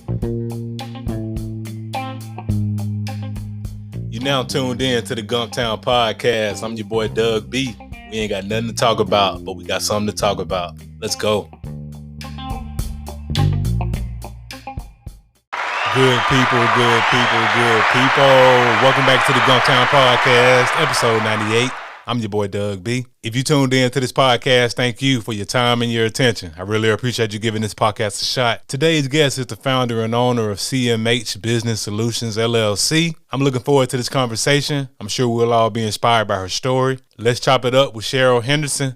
You now tuned in to the Gumptown Podcast. I'm your boy Doug B. We ain't got nothing to talk about, but we got something to talk about. Let's go. Good people. Welcome back to the Gumptown Podcast, episode 98. I'm your boy Doug B. If you tuned in to this podcast, thank you for your time and your attention. I really appreciate you giving this podcast a shot. Today's guest is the founder and owner of CMH Business Solutions, LLC. I'm looking forward to this conversation. I'm sure we'll all be inspired by her story. Let's chop it up with Cheryl Henderson.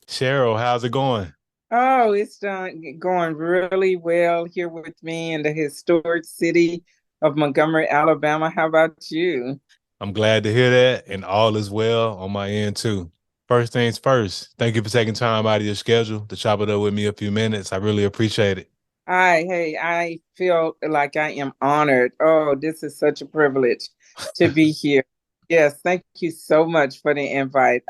Cheryl, how's it going? Oh, it's going really well here with me in the historic city of Montgomery, Alabama. How about you? I'm glad to hear that, and all is well on my end too. First things first, thank you for taking time out of your schedule to chop it up with me a few minutes. I really appreciate it. I feel like I am honored. Oh, this is such a privilege to be here. Yes, thank you so much for the invite.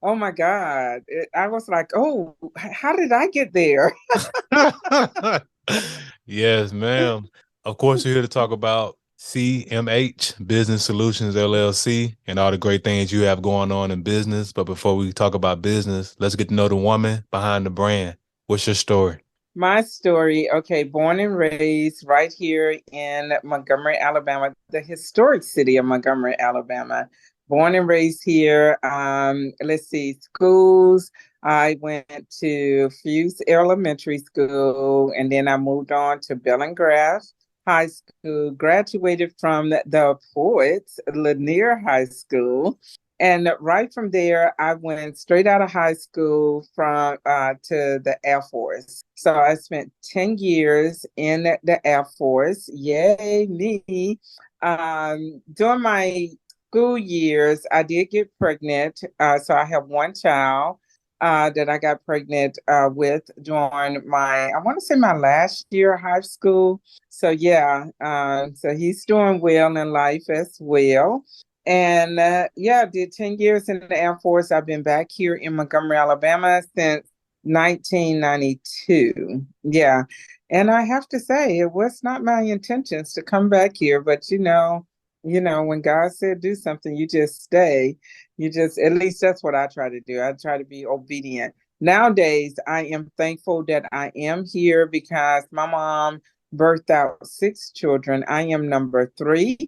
Oh my God, I was like, oh, how did I get there? Yes, ma'am. Of course, we're here to talk about CMH Business Solutions LLC and all the great things you have going on in business. But before we talk about business, let's get to know the woman behind the brand. What's your story? My story, okay, born and raised right here in Montgomery, Alabama, the historic city of Montgomery, Alabama. Born and raised here. Let's see, schools. I went to Fuse Elementary School, and then I moved on to Bellingrath High School, graduated from the Poets Lanier High School. And right from there, I went straight out of high school from to the Air Force. So I spent 10 years in the Air Force. Yay, me. During my school years, I did get pregnant. So I have one child that I got pregnant with during I want to say my last year of high school. So yeah, so he's doing well in life as well. And yeah, I did 10 years in the Air Force. I've been back here in Montgomery, Alabama since 1992. Yeah. And I have to say, it was not my intentions to come back here, but when God said do something, you just stay. At least that's what I try to do. I try to be obedient. Nowadays, I am thankful that I am here because my mom birthed out 6 children. I am number 3.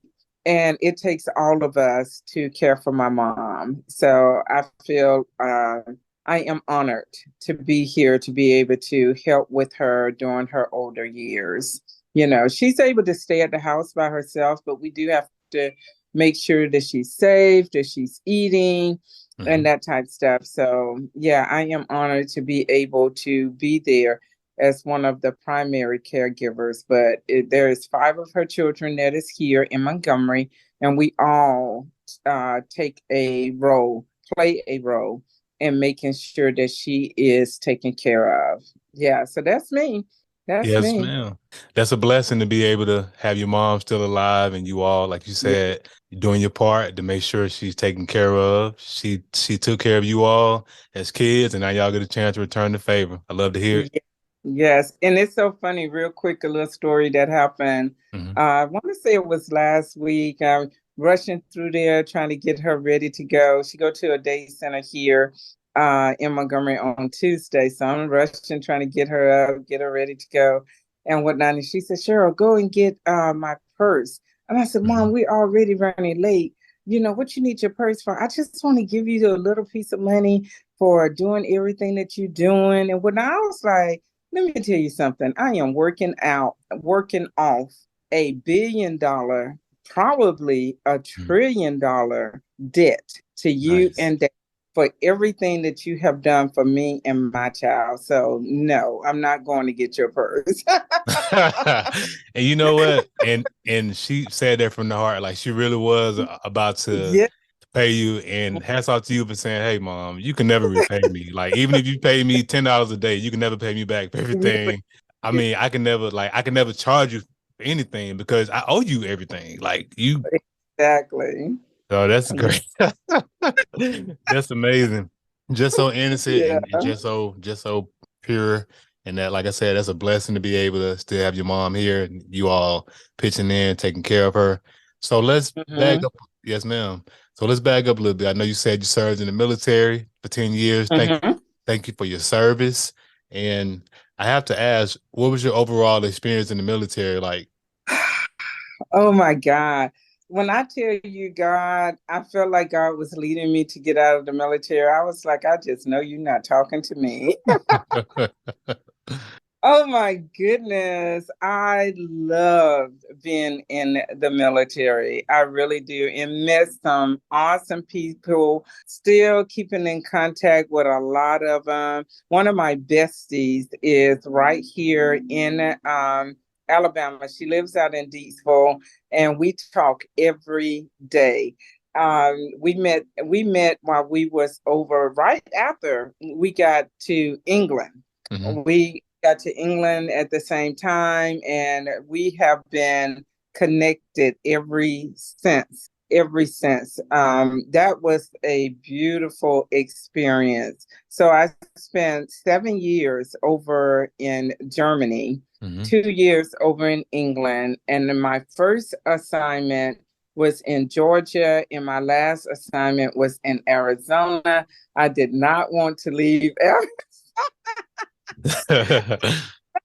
And it takes all of us to care for my mom. So I feel I am honored to be here to be able to help with her during her older years. She's able to stay at the house by herself, but we do have to make sure that she's safe, that she's eating, and that type of stuff. So yeah, I am honored to be able to be there as one of the primary caregivers, but there is 5 of her children that is here in Montgomery, and we all play a role in making sure that she is taken care of. Yeah, so that's me. Yes, ma'am. That's a blessing to be able to have your mom still alive and you all, like you said, doing your part to make sure she's taken care of. She took care of you all as kids, and now y'all get a chance to return the favor. I love to hear it. Yes, and it's so funny, real quick, a little story that happened. I want to say it was last week. I'm rushing through there trying to get her ready to go. She go to a day center here in Montgomery on Tuesday. So I'm rushing, trying to get her up, get her ready to go and whatnot. And she said, Cheryl, go and get my purse. And I said, Mom, we're already running late. What you need your purse for? I just want to give you a little piece of money for doing everything that you're doing. And when I was like, let me tell you something. I am working off $1 billion, probably $1 trillion debt to you and that for everything that you have done for me and my child. So no, I'm not going to get your purse. And you know what? And she said that from the heart. Like she really was about to pay you. And hats off to you for saying, hey, Mom, you can never repay me. Like, even if you pay me $10 a day, you can never pay me back for everything. I mean, I can never charge you for anything because I owe you everything. Like you. Exactly. Oh, that's great. That's amazing. Just so innocent and just so pure And that, like I said, that's a blessing to be able to still have your mom here and you all pitching in, taking care of her. So let's back Hmm. up. Yes, ma'am. So let's back up a little bit. I know you said you served in the military for 10 years. Hmm. Thank you for your service. And I have to ask, what was your overall experience in the military like? Oh my God. When I tell you God, I felt like God was leading me to get out of the military. I was like, I just know you're not talking to me. Oh my goodness. I loved being in the military. I really do. And met some awesome people, still keeping in contact with a lot of them. One of my besties is right here in Alabama. She lives out in Deepsville, and we talk every day. We met while we was over right after we got to England. Hmm. We got to England at the same time, and we have been connected ever since. Ever since. That was a beautiful experience. So I spent 7 years over in Germany, Hmm. 2 years over in England, and then my first assignment was in Georgia, and my last assignment was in Arizona. I did not want to leave Arizona.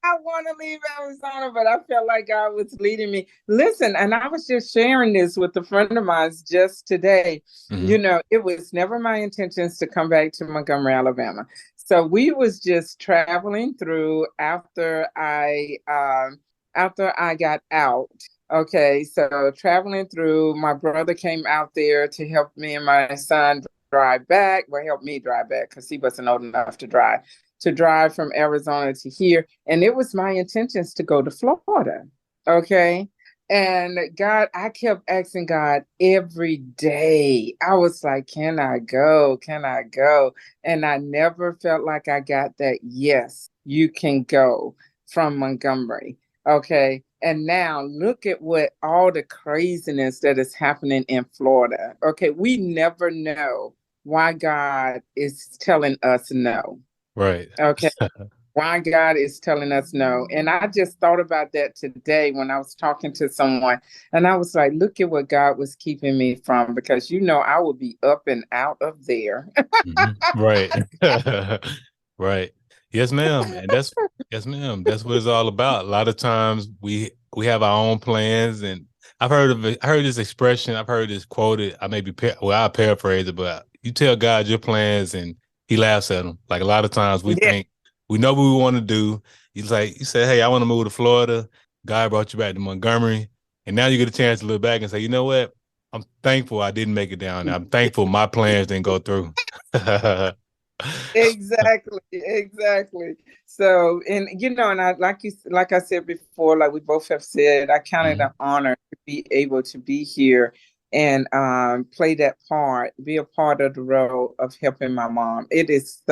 I want to leave Arizona, but I felt like God was leading me. Listen, and I was just sharing this with a friend of mine just today. Hmm. You know, it was never my intentions to come back to Montgomery, Alabama. So we was just traveling through after I got out. Okay, so traveling through, my brother came out there to help me and my son drive back. Well, help me drive back because he wasn't old enough to drive from Arizona to here. And it was my intentions to go to Florida. Okay. And God, I kept asking God every day. I was like, can I go? Can I go? And I never felt like I got that, yes, you can go from Montgomery. Okay. And now look at what all the craziness that is happening in Florida. Okay. We never know why God is telling us no. Right. Okay. Why God is telling us no. And I just thought about that today when I was talking to someone. And I was like, look at what God was keeping me from, because I would be up and out of there. Mhm. Right. Right. Yes, ma'am. And that's yes, ma'am. That's what it's all about. A lot of times we have our own plans, and I've heard of it. I heard this expression. I've heard this quoted. I may be I'll paraphrase it, but you tell God your plans, and He laughs at them. Like a lot of times we Yeah. think we know what we want to do. He's like, you say, hey, I want to move to Florida. God brought you back to Montgomery, and now you get a chance to look back and say, you know what? I'm thankful I didn't make it down there. I'm thankful my plans didn't go through. Exactly, exactly. So, and and I like I said before, like we both have said, I count it an Mhm. honor to be able to be here and play that part, be a part of the role of helping my mom. It is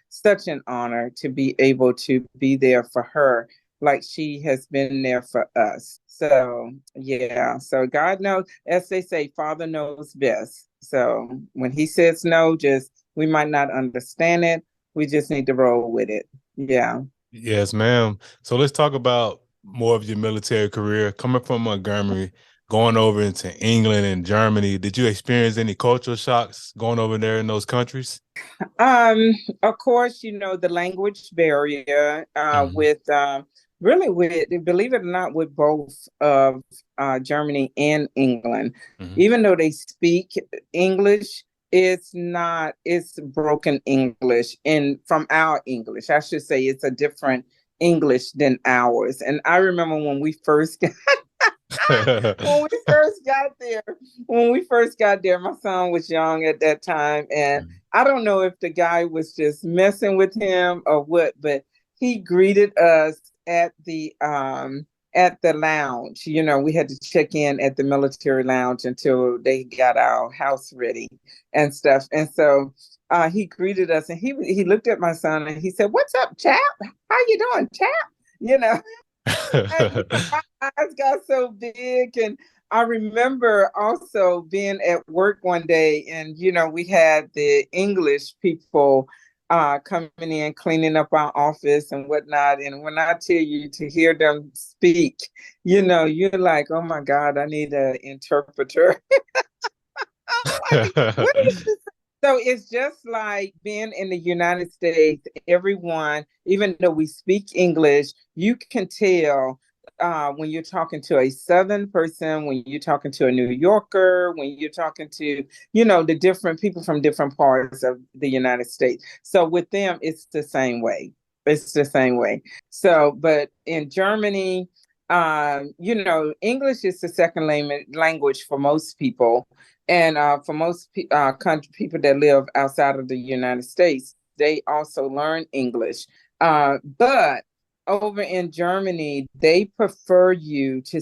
such an honor to be able to be there for her, like she has been there for us. So yeah, so God knows, as they say, Father knows best. So when He says no, just we might not understand it. We just need to roll with it. Yeah. Yes, ma'am. So let's talk about more of your military career. Coming from Montgomery, going over into England and Germany, did you experience any cultural shocks going over there in those countries? Um, of course, the language barrier Mhm. with really with, believe it or not, with both of Germany and England. Mhm. Even though they speak English, it's broken English, and from our English, I should say, it's a different English than ours. And I remember when we first when we first got there, my son was young at that time, and I don't know if the guy was just messing with him or what, but he greeted us at the lounge. We had to check in at the military lounge until they got our house ready and stuff. And so he greeted us, and he looked at my son and he said, "What's up, chap? How you doing, chap?" You know, and my eyes got so big. And I remember also being at work one day, and we had the English people coming in, cleaning up our office and whatnot. And when I tell you to hear them speak, you're like, oh my God, I need an interpreter. Like, what is this? So it's just like being in the United States. Everyone, even though we speak English, you can tell when you're talking to a Southern person, when you're talking to a New Yorker, when you're talking to, the different people from different parts of the United States. So with them, it's the same way. It's the same way. So, but in Germany, English is the second language for most people. And for most people that live outside of the United States, they also learn English. But over in Germany, they prefer you to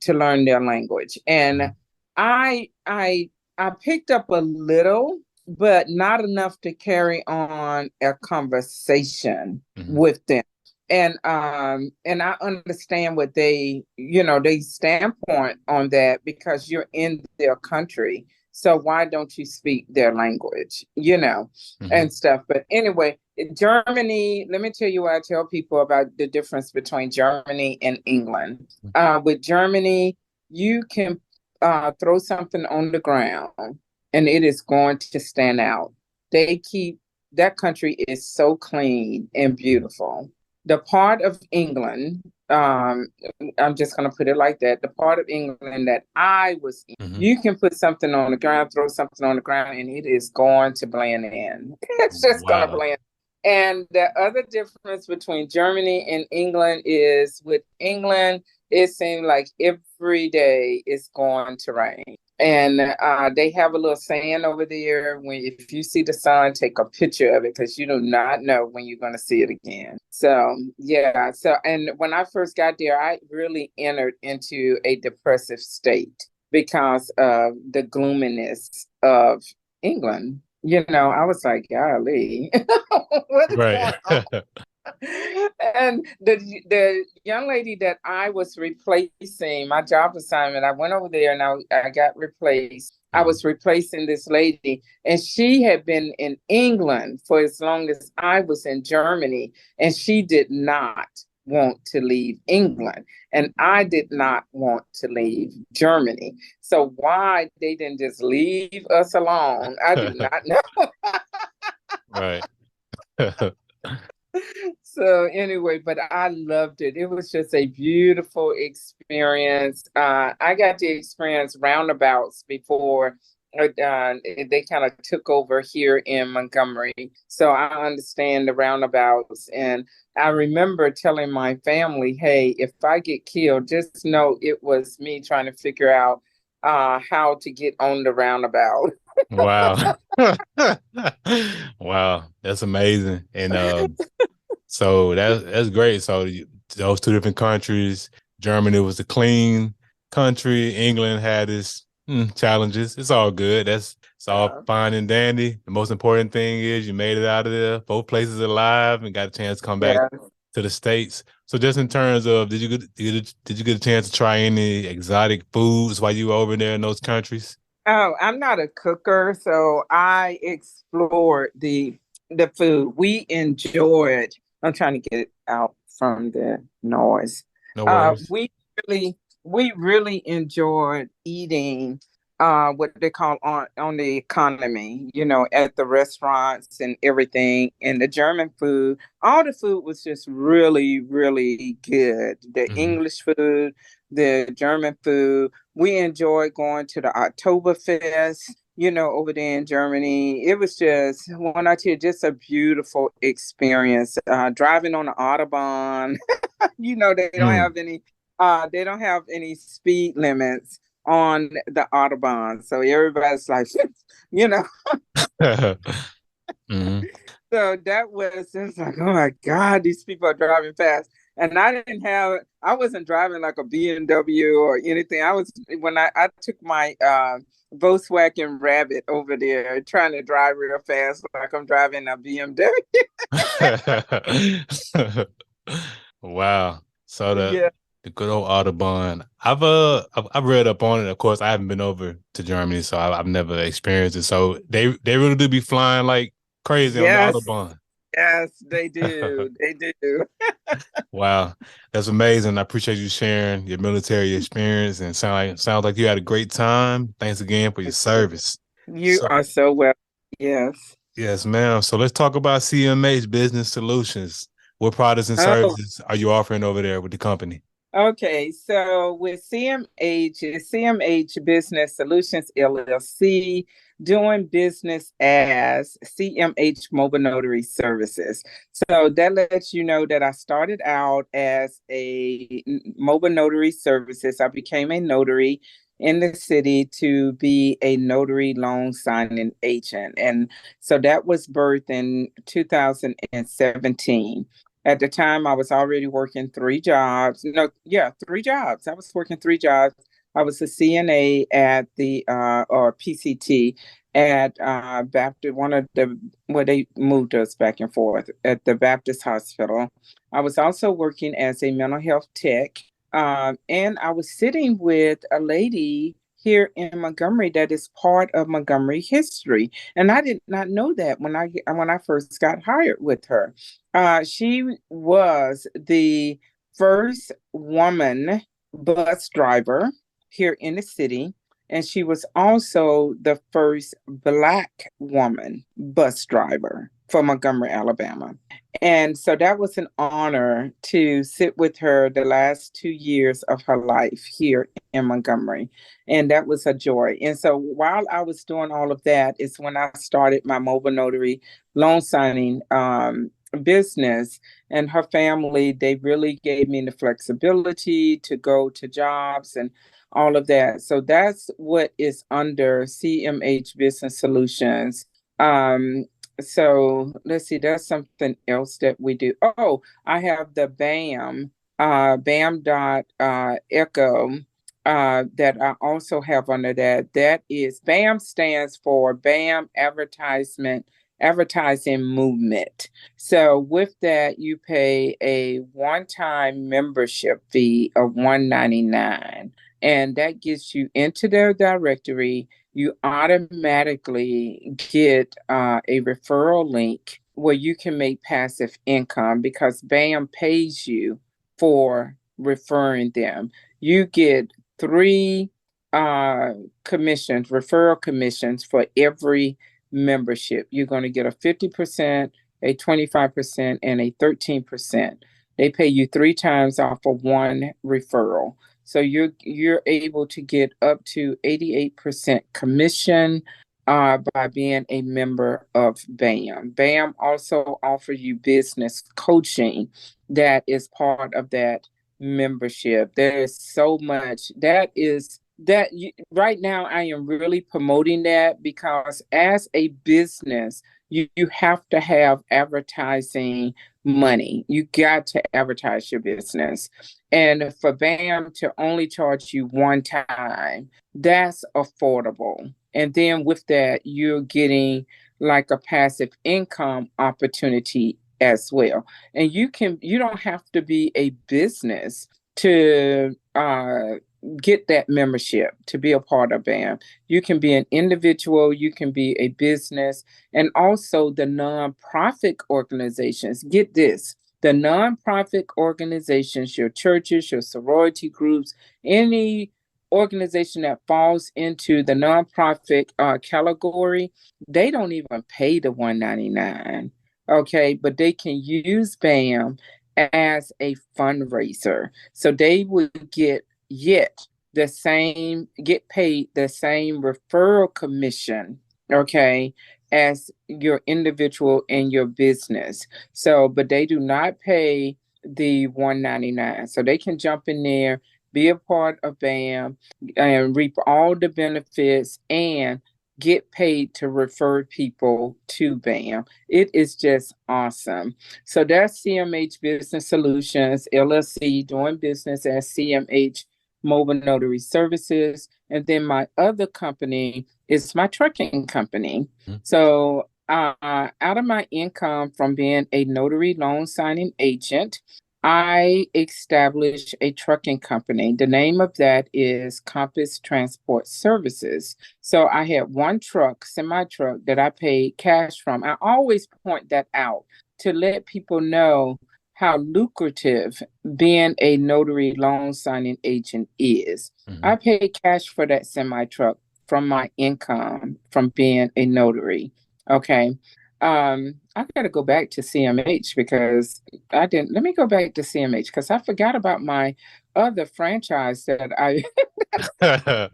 learn their language. And I picked up a little, but not enough to carry on a conversation with them. And I understand what they standpoint on that, because you're in their country. So why don't you speak their language, and stuff. But anyway, Germany, let me tell you what I tell people about the difference between Germany and England. With Germany, you can throw something on the ground and it is going to stand out. That country is so clean and beautiful. The part of England, I'm just going to put it like that, the part of England that I was in, you can put something on the ground, throw something on the ground, and it is going to blend in. It's just going to blend. And the other difference between Germany and England is, with England, it seems like every day it's going to rain. And they have a little saying over there: if you see the sun, take a picture of it, because you do not know when you're going to see it again. So, yeah. So, and when I first got there, I really entered into a depressive state because of the gloominess of England. I was like, golly, what is going on? And the young lady that I was replacing, my job assignment, I went over there and I got replaced. I was replacing this lady, and she had been in England for as long as I was in Germany, and she did not want to leave England, and I did not want to leave Germany. So why they didn't just leave us alone, I do not know. Right. So anyway, but I loved it. It was just a beautiful experience. I got to experience roundabouts before they kind of took over here in Montgomery. So I understand the roundabouts. And I remember telling my family, hey, if I get killed, just know it was me trying to figure out how to get on the roundabout. Wow. Wow. That's amazing. And so that's great. So those two different countries, Germany was a clean country. England had its challenges. It's all good. It's all fine and dandy. The most important thing is you made it out of there. Both places alive and got a chance to come back to the States. So just in terms of, did you get a chance to try any exotic foods while you were over there in those countries? Oh, I'm not a cooker, so I explored the food. We enjoyed. I'm trying to get out from the noise. No worries. We really enjoyed eating what they call on the economy, at the restaurants and everything. And the German food, all the food was just really, really good. The English food, the German food. We enjoyed going to the Oktoberfest, over there in Germany. It was just, when I tell you, just a beautiful experience. Driving on the Autobahn, they don't have any speed limits on the Autobahn. So everybody's like, So that was just like, oh my God, these people are driving fast. And I wasn't driving like a BMW or anything. When I took my Volkswagen Rabbit over there trying to drive real fast, like I'm driving a BMW. Wow. So the good old Autobahn. I've read up on it. Of course, I haven't been over to Germany, so I've never experienced it. So they really do be flying like crazy on the Autobahn. Yes, they do. They do. Wow, that's amazing. I appreciate you sharing your military experience and sounds like you had a great time. Thanks again for your service. You So, are so well. Yes. yes, ma'am. So let's talk about CMH Business Solutions. What products and Oh, services are you offering over there with the company? okay. So with CMH, it's CMH Business Solutions LLC, doing business as CMH Mobile Notary Services. So that lets you know that I started out as a mobile notary services. I became a notary in the city to be a notary loan signing agent. And so that was birthed in 2017. At the time, I was already working three jobs. No, yeah, three jobs. I was working three jobs. I was a CNA at the or PCT at Baptist, one of the where they moved us back and forth at the Baptist Hospital. I was also working as a mental health tech, and I was sitting with a lady here in Montgomery that is part of Montgomery history, and I did not know that when I first got hired with her. She was the first woman bus driver here in the city, and she was also the first Black woman bus driver for Montgomery, Alabama. And so that was an honor to sit with her the last 2 years of her life here in Montgomery. And that was a joy. And so while I was doing all of that is when I started my mobile notary loan signing business. And her family, they really gave me the flexibility to go to jobs and all of that. So that's what is under CMH Business Solutions. So let's see, there's something else that we do. Oh, I have the BAM dot echo that I also have under that. That is BAM stands for BAM Advertising Movement. So with that, you pay a one-time membership fee of $199, and that gets you into their directory. You automatically get a referral link where you can make passive income because BAM pays you for referring them. You get three referral commissions for every membership. You're going to get a 50%, a 25%, and a 13%. They pay you three times off of one referral. So you're able to get up to 88% commission by being a member of BAM. BAM also offers you business coaching that is part of that membership. There is so much right now I am really promoting that because as a business, you have to have advertising money. You got to advertise your business. And for BAM to only charge you one time, that's affordable. And then with that, you're getting like a passive income opportunity as well. And you don't have to be a business to get that membership to be a part of BAM. You can be an individual, you can be a business, and also the nonprofit organizations. Get this. The nonprofit organizations, your churches, your sorority groups, any organization that falls into the nonprofit category, they don't even pay the $199. Okay, but they can use BAM as a fundraiser. So they would get paid the same referral commission, okay, as your individual and your business. So, but they do not pay the $199. So they can jump in there, be a part of BAM, and reap all the benefits and get paid to refer people to BAM. It is just awesome. So that's CMH Business Solutions, LLC, doing business as CMH Mobile Notary Services. And then my other company is my trucking company. Mhm. So out of my income from being a notary loan signing agent, I established a trucking company. The name of that is Compass Transport Services. So I had one truck, semi truck, that I paid cash from. I always point that out to let people know how lucrative being a notary loan signing agent is. Mm-hmm. I pay cash for that semi truck from my income from being a notary. Okay. I got to go back to CMH because I didn't. Let me go back to CMH because I forgot about my other franchise that I just do.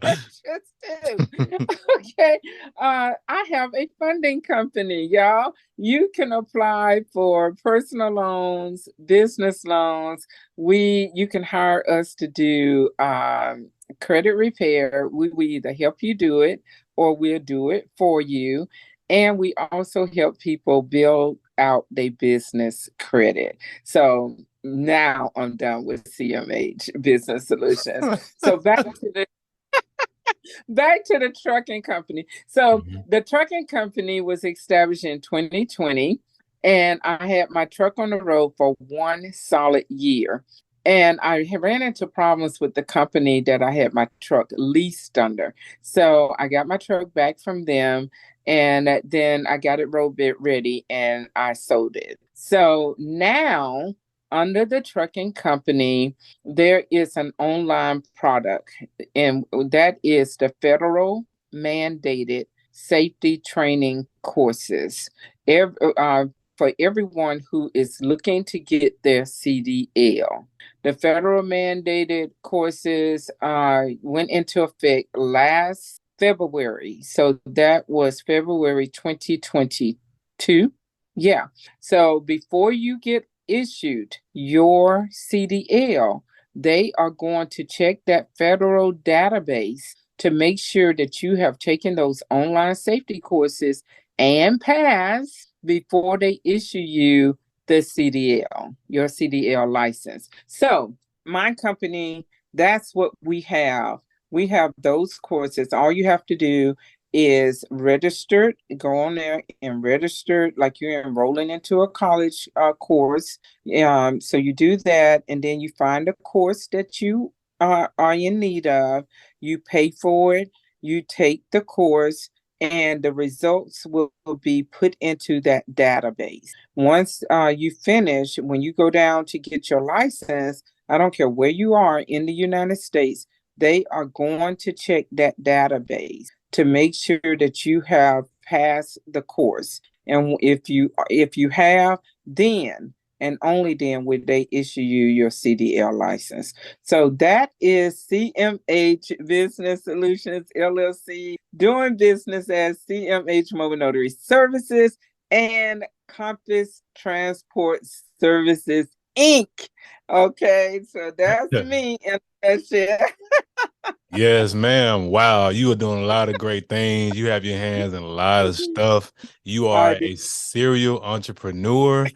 Okay. I have a funding company, y'all. You can apply for personal loans, business loans. You can hire us to do credit repair. We either help you do it or we'll do it for you. And we also help people build out their business credit. So now I'm done with CMH Business Solutions. So back to the trucking company. So Mm-hmm. the trucking company was established in 2020, and I had my truck on the road for one solid year. And I ran into problems with the company that I had my truck leased under. So I got my truck back from them, and then I got it road bit ready and I sold it. So now, under the trucking company, there is an online product, and that is the federal mandated safety training courses. For everyone who is looking to get their CDL. The federal mandated courses went into effect last February. So that was February 2022. Yeah. So before you get issued your CDL, they are going to check that federal database to make sure that you have taken those online safety courses and passed before they issue you the CDL, your CDL license. So, my company, that's what we have. We have those courses. All you have to do is register, go on there and register like you're enrolling into a college course. So you do that, and then you find a course that you are in need of. You pay for it, you take the course, and the results will be put into that database. Once you finish, when you go down to get your license, I don't care where you are in the United States, they are going to check that database to make sure that you have passed the course. And if you have, then and only then would they issue you your CDL license. So that is CMH Business Solutions LLC, doing business as CMH Mobile Notary Services and Compass Transport Services Inc. Okay, so that's me in a nutshell. Yes, ma'am. Wow, you are doing a lot of great things. You have your hands in a lot of stuff. You I are do. a serial entrepreneur,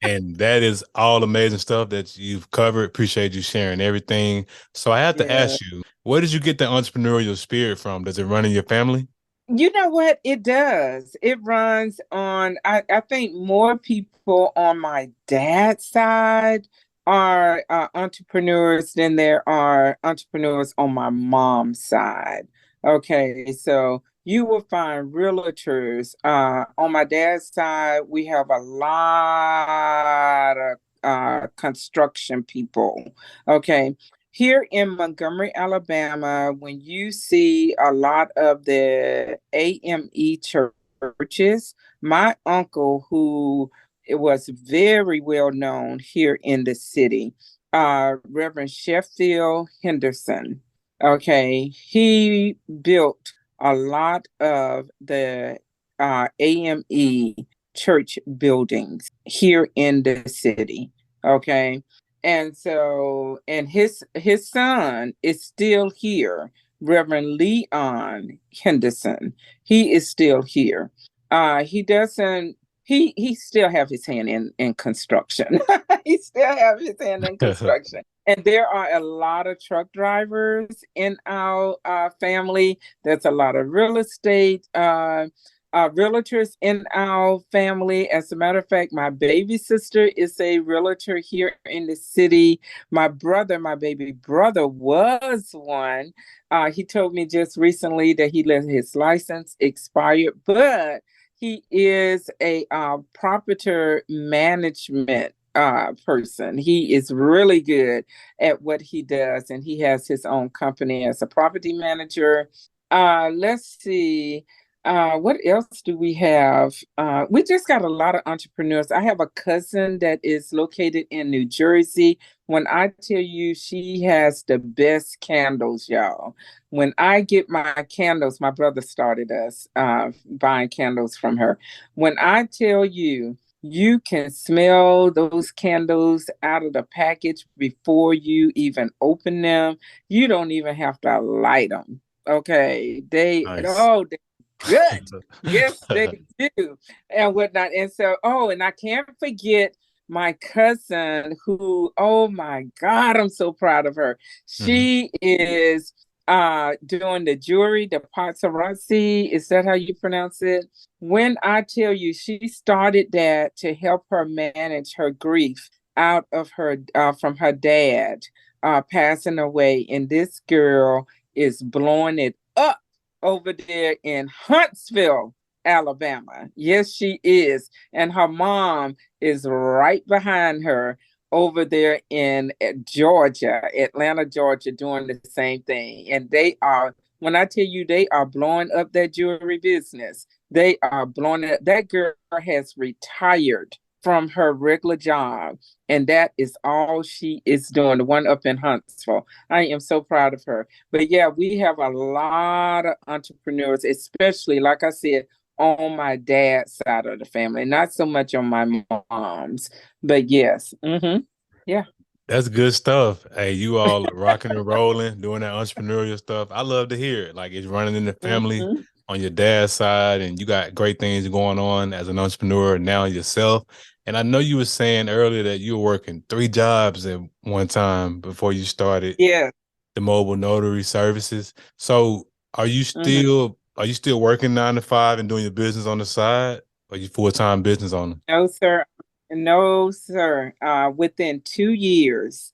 and that is all amazing stuff that you've covered. Appreciate you sharing everything. So I have to Yeah. ask you, where did you get the entrepreneurial spirit from? Does it run in your family? You know what? It does. It runs on, I think more people on my dad's side are entrepreneurs than there are entrepreneurs on my mom's side. Okay, so you will find realtors. On my dad's side, we have a lot of construction people. Okay, here in Montgomery, Alabama, when you see a lot of the AME churches, my uncle, who was very well known here in the city, Reverend Sheffield Henderson, okay, he built a lot of the AME church buildings here in the city. Okay, and so, and his son is still here, Reverend Leon Henderson. He is still here. He doesn't. He still have his hand in construction. He still have his hand in construction. And there are a lot of truck drivers in our family. There's a lot of real estate realtors in our family. As a matter of fact, my baby sister is a realtor here in the city. My baby brother was one. He told me just recently that he let his license expire, but he is a property management person. He is really good at what he does, and he has his own company as a property manager. Let's see. What else do we have? We just got a lot of entrepreneurs. I have a cousin that is located in New Jersey. When I tell you she has the best candles, y'all. When I get my candles, my brother started us buying candles from her. When I tell you, you can smell those candles out of the package before you even open them. You don't even have to light them. Okay. Nice. They good. Yes, they do. And whatnot. And so, and I can't forget my cousin who, oh my God, I'm so proud of her. Hmm. She is doing the jewelry, the paparazzi. Is that how you pronounce it? When I tell you, she started that to help her manage her grief out of her from her dad passing away, and this girl is blowing it up over there in Huntsville, Alabama. Yes, she is. And her mom is right behind her over there in Georgia, Atlanta, Georgia, doing the same thing. And they are, when I tell you, they are blowing up that jewelry business. They are blowing it up. That girl has retired from her regular job, and that is all she is doing. The one up in Huntsville. I am so proud of her. But yeah, we have a lot of entrepreneurs, especially, like I said, on my dad's side of the family, not so much on my mom's, but yes. Yeah. That's good stuff. Hey, you all are rocking and rolling, doing that entrepreneurial stuff. I love to hear it. Like it's running in the family hmm on your dad's side, and you got great things going on as an entrepreneur now yourself. And I know you were saying earlier that you were working 3 jobs at one time before you started Yeah. the mobile notary services. So hmm are you still working 9 to 5 and doing your business on the side? Or are you full-time business owner? No, sir. No, sir. Hmm. Within 2 years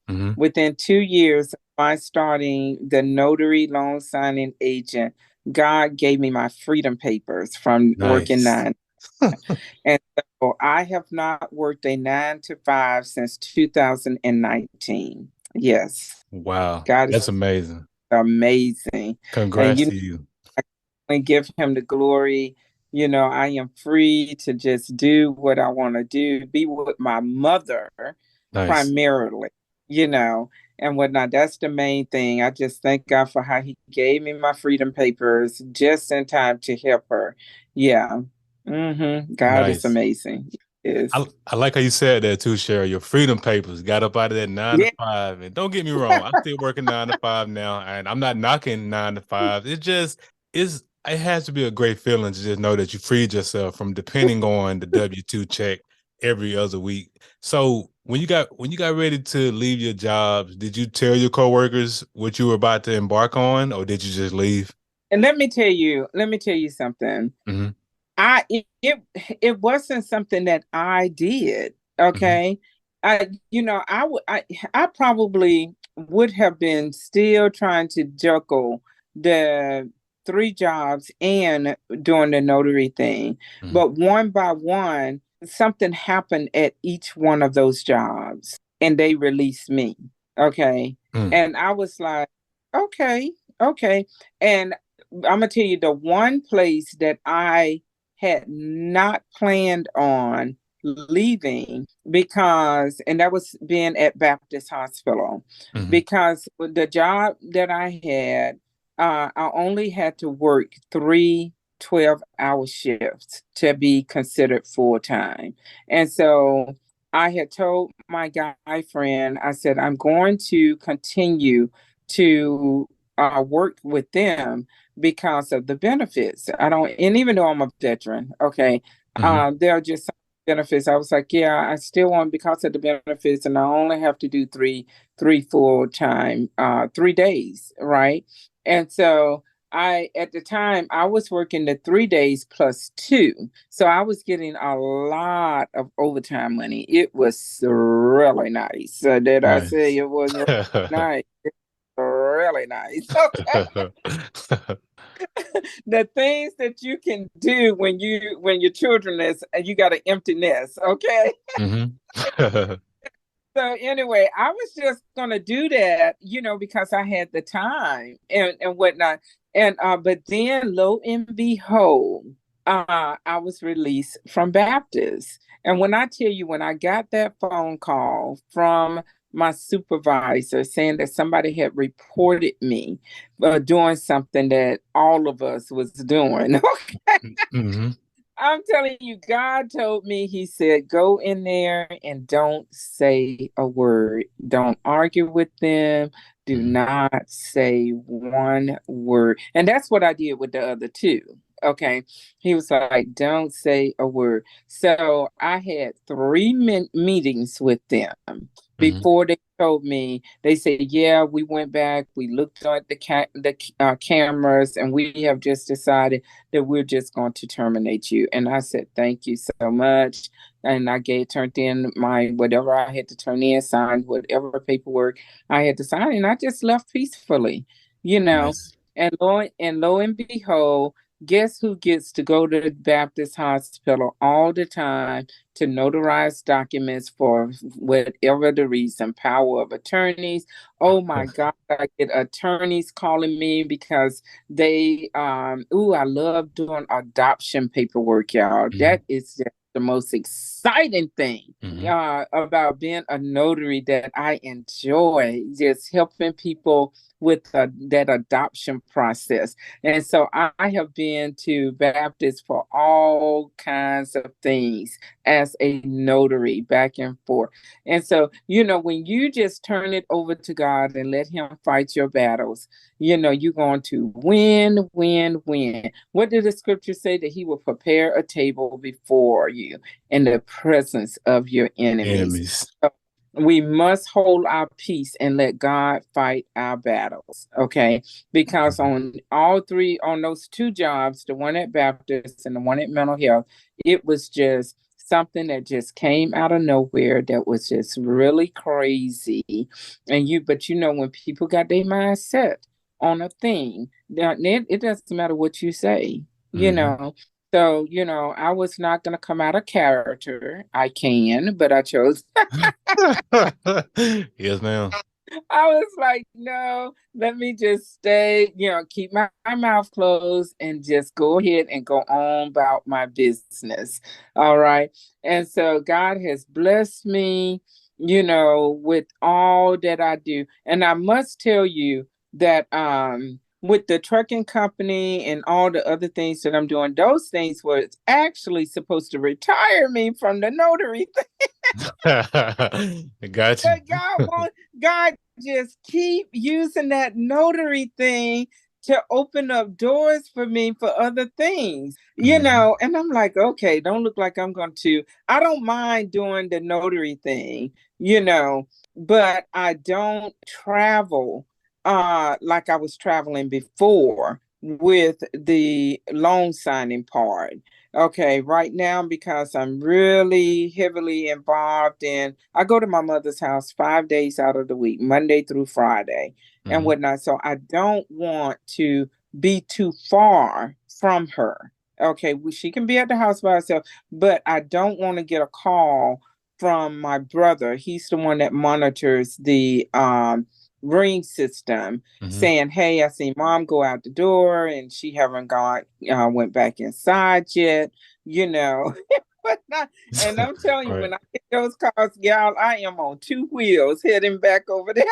of my starting the notary loan signing agent, God gave me my freedom papers from working Nice. nine. And so I have not worked a 9 to 5 since 2019. Yes, Wow. God is That's amazing. amazing. And Congrats to you. and give him the glory. I am free to just do what I want to do, be with my mother Nice. primarily, you know, and whatnot. That's the main thing. I just thank God for how he gave me my freedom papers just in time to help her. Yeah. God is Nice. amazing. I, Is I like how you said that too, Cheryl. Your freedom papers got up out of that nine to yeah. five. And don't get me wrong, I'm still working 9 to 5 now, and I'm not knocking 9 to 5. It has to be a great feeling to just know that you freed yourself from depending on the W-2 check every other week. So when you got ready to leave your jobs, did you tell your coworkers what you were about to embark on, or did you just leave? And let me tell you something. Hmm. I it wasn't something that I did. Hmm. Okay. I probably would have been still trying to juggle the 3 jobs and doing the notary thing. Hmm. But one by one, something happened at each one of those jobs and they released me. Okay. Hmm. And I was like, okay, okay. And I'm gonna tell you the one place that I had not planned on leaving because, and that was being at Baptist Hospital, Hmm. because the job that I had, I only had to work 3 12-hour shifts to be considered full time. And so I had told my guy friend, I said, I'm going to continue to work with them because of the benefits. I don't, and even though I'm a veteran, okay, Hmm. there are just some benefits. I was like, yeah, I still want because of the benefits, and I only have to do three full time, 3 days, right? And so at the time, I was working the 3 days plus two, so I was getting a lot of overtime money. It was really nice. So did I say Nice. it was really nice? Really nice. Okay. the things that you can do when your children is and you got an empty nest, okay? Mm-hmm. So anyway, I was just gonna do that, because I had the time and whatnot. And but then lo and behold, I was released from Baptist. And when I tell you, when I got that phone call from my supervisor saying that somebody had reported me doing something that all of us was doing, okay. Mm-hmm. I'm telling you, God told me, He said, go in there and don't say a word. Don't argue with them. Do Mm-hmm. not say one word. And that's what I did with the other two. Okay. He was like, don't say a word. So I had three meetings with them Mm-hmm. before they told me. They said, yeah, we went back, we looked at the cameras, and we have just decided that we're just going to terminate you. And I said, thank you so much. And I turned in my whatever I had to turn in, signed whatever paperwork I had to sign, and I just left peacefully, you know. Nice. And lo and behold, guess who gets to go to the Baptist hospital all the time to notarize documents for whatever the reason, power of attorneys. Oh my God, I get attorneys calling me because I love doing adoption paperwork, y'all. Mm-hmm. That is just the most exciting thing Mm-hmm. about being a notary, that I enjoy, just helping people with that adoption process. And so I have been to Baptist for all kinds of things as a notary, back and forth. And so, when you just turn it over to God and let Him fight your battles, you're going to win, win, win. What did the scripture say? That He will prepare a table before you in the presence of your enemies. Enemies. So we must hold our peace and let God fight our battles. Okay. Because on those two jobs, the one at Baptist and the one at mental health, it was just something that just came out of nowhere that was just really crazy. But when people got their mindset on a thing, then it doesn't matter what you say, you Mm-hmm. know. So, I was not going to come out of character. I can, but I chose. Yes, ma'am. I was like, no, let me just stay, keep my mouth closed and just go ahead and go on about my business. All right. And so God has blessed me, with all that I do. And I must tell you that with the trucking company and all the other things that I'm doing, those things were actually supposed to retire me from the notary. I got you. But God just keep using that notary thing to open up doors for me for other things, Mm-hmm. and I'm like, okay, don't look like I'm going to. I don't mind doing the notary thing, but I don't travel like I was traveling before with the loan signing part. Okay, right now, because I'm really heavily involved I go to my mother's house 5 days out of the week, Monday through Friday and Mm-hmm. whatnot. So I don't want to be too far from her. Okay, she can be at the house by herself, but I don't want to get a call from my brother. He's the one that monitors the ring system, Mm-hmm. saying, hey, I seen mom go out the door and she haven't went back inside yet, you know. But not, and I'm telling you, Right. when I get those calls, y'all, I am on two wheels heading back over there.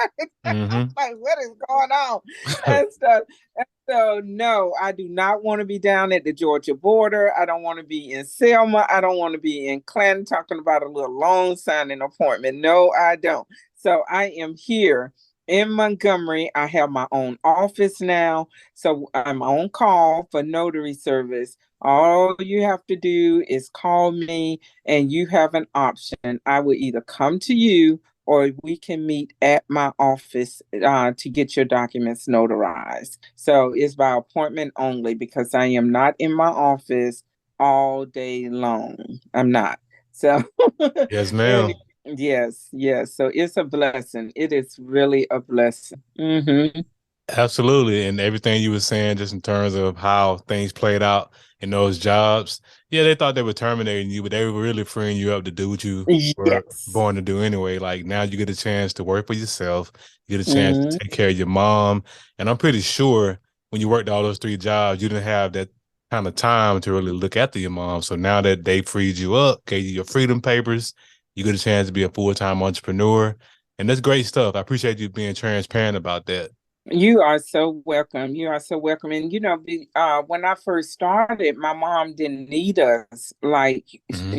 I'm Mm-hmm. like, what is going on? And stuff. And so, no, I do not want to be down at the Georgia border. I don't want to be in Selma. I don't want to be in Clinton talking about a little loan signing appointment. No, I don't. So I am here in Montgomery. I have my own office now. So I'm on call for notary service. All you have to do is call me, and you have an option. I will either come to you or we can meet at my office to get your documents notarized. So it's by appointment only because I am not in my office all day long. I'm not. So, Yes, and ma'am. yes, yes. So it's a blessing. It is really a blessing. Hmm. Absolutely. And everything you were saying, just in terms of how things played out in those jobs, yeah, they thought they were terminating you, but they were really freeing you up to do what you were Yes. born to do anyway. Like now you get a chance to work for yourself, you get a chance to Mm. take care of your mom. And I'm pretty sure when you worked all those three jobs, you didn't have that kind of time to really look after your mom. So now that they freed you up, gave you your freedom papers, you get a chance to be a full-time entrepreneur. And that's great stuff. I appreciate you being transparent about that. You are so welcome. You are so welcome. And when I first started, my mom didn't need us. Like, Hmm.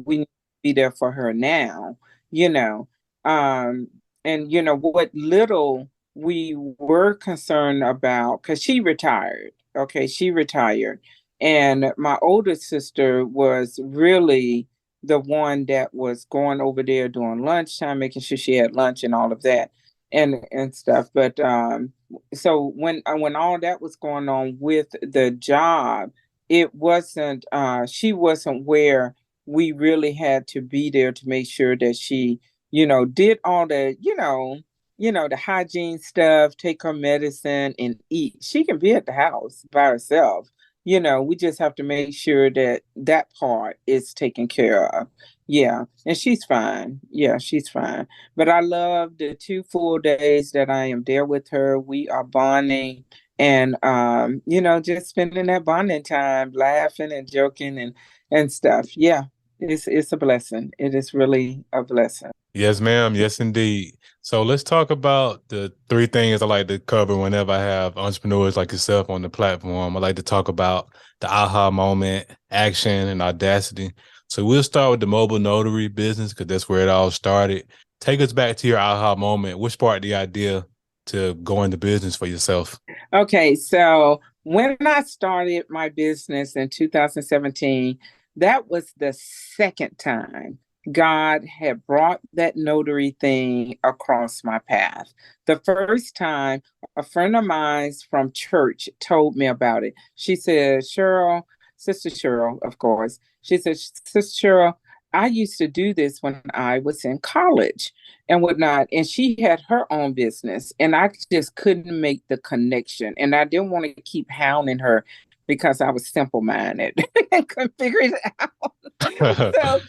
we need to be there for her now. You know, um, and what little we were concerned about, because she retired. Okay, she retired, and my older sister was really the one that was going over there during lunchtime, making sure she had lunch and all of that and stuff. But so when all that was going on with the job, it wasn't she wasn't where we really had to be there to make sure that she, did all the, the hygiene stuff, take her medicine and eat. She can be at the house by herself. We just have to make sure that that part is taken care of. Yeah, and she's fine. Yeah, she's fine. But I love the 2 full days that I am there with her. We are bonding and just spending that bonding time, laughing and joking and stuff. Yeah, it's a blessing. It is really a blessing. Yes, ma'am. Yes, indeed. So let's talk about the three things I like to cover whenever I have entrepreneurs like yourself on the platform. I like to talk about the aha moment, action, and audacity. So we'll start with the mobile notary business because that's where it all started. Take us back to your aha moment. What sparked the idea to go into business for yourself? Okay, so when I started my business in 2017, that was the second time God had brought that notary thing across my path. The first time, a friend of mine from church told me about it. She said, Cheryl, Sister Cheryl, of course, she said, Sister Cheryl, I used to do this when I was in college and whatnot. And she had her own business, and I just couldn't make the connection. And I didn't want to keep hounding her because I was simple minded and couldn't figure it out. So,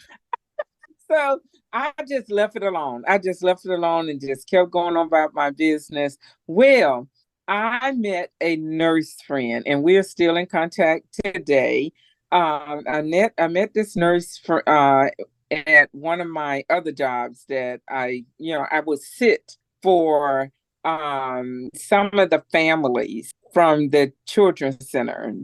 so I just left it alone. I just left it alone and just kept going on about my business. Well, I met a nurse friend, and we're still in contact today. I met this nurse at one of my other jobs that I would sit for some of the families from the children's center.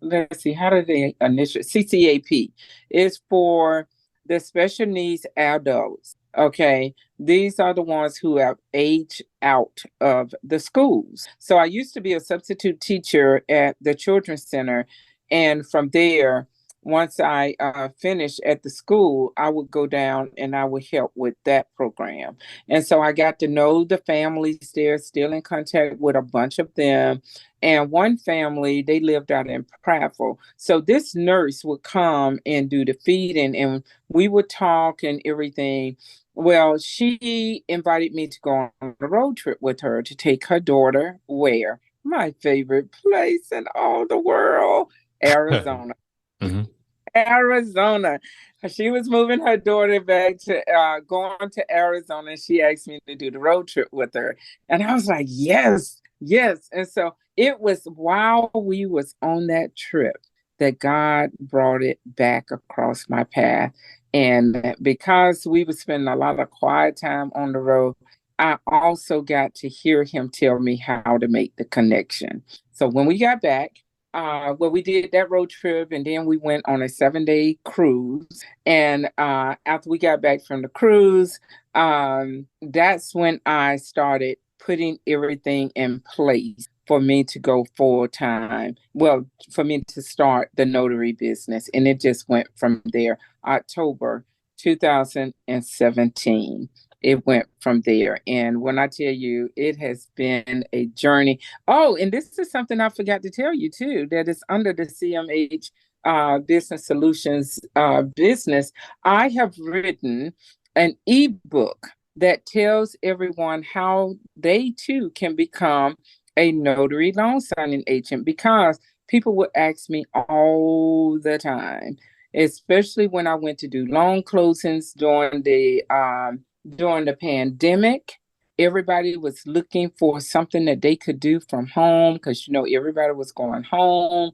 Let's see, how did they initial CCAP is for the special needs adults. Okay, these are the ones who have aged out of the schools. So I used to be a substitute teacher at the children's center, and from there, once I finished at the school, I would go down and I would help with that program. And so I got to know the families there, still in contact with a bunch of them. And one family, they lived out in Prattville. So this nurse would come and do the feeding, and we would talk and everything. Well, she invited me to go on a road trip with her to take her daughter where? My favorite place in all the world, Arizona. Hmm. Arizona. She was moving her daughter back to going to Arizona. And she asked me to do the road trip with her. And I was like, yes, yes. And so it was while we was on that trip that God brought it back across my path. And because we were spending a lot of quiet time on the road, I also got to hear him tell me how to make the connection. So when we got back, well, we did that road trip, and then we went on a 7-day cruise. And after we got back from the cruise, that's when I started putting everything in place for me to go full time. Well, for me to start the notary business. And it just went from there. October 2017. It went from there. And when I tell you, it has been a journey. Oh, and this is something I forgot to tell you too, that is under the CMH Business Solutions business. I have written an ebook that tells everyone how they too can become a notary loan signing agent, because people would ask me all the time, especially when I went to do loan closings during the pandemic. Everybody was looking for something that they could do from home, because everybody was going home.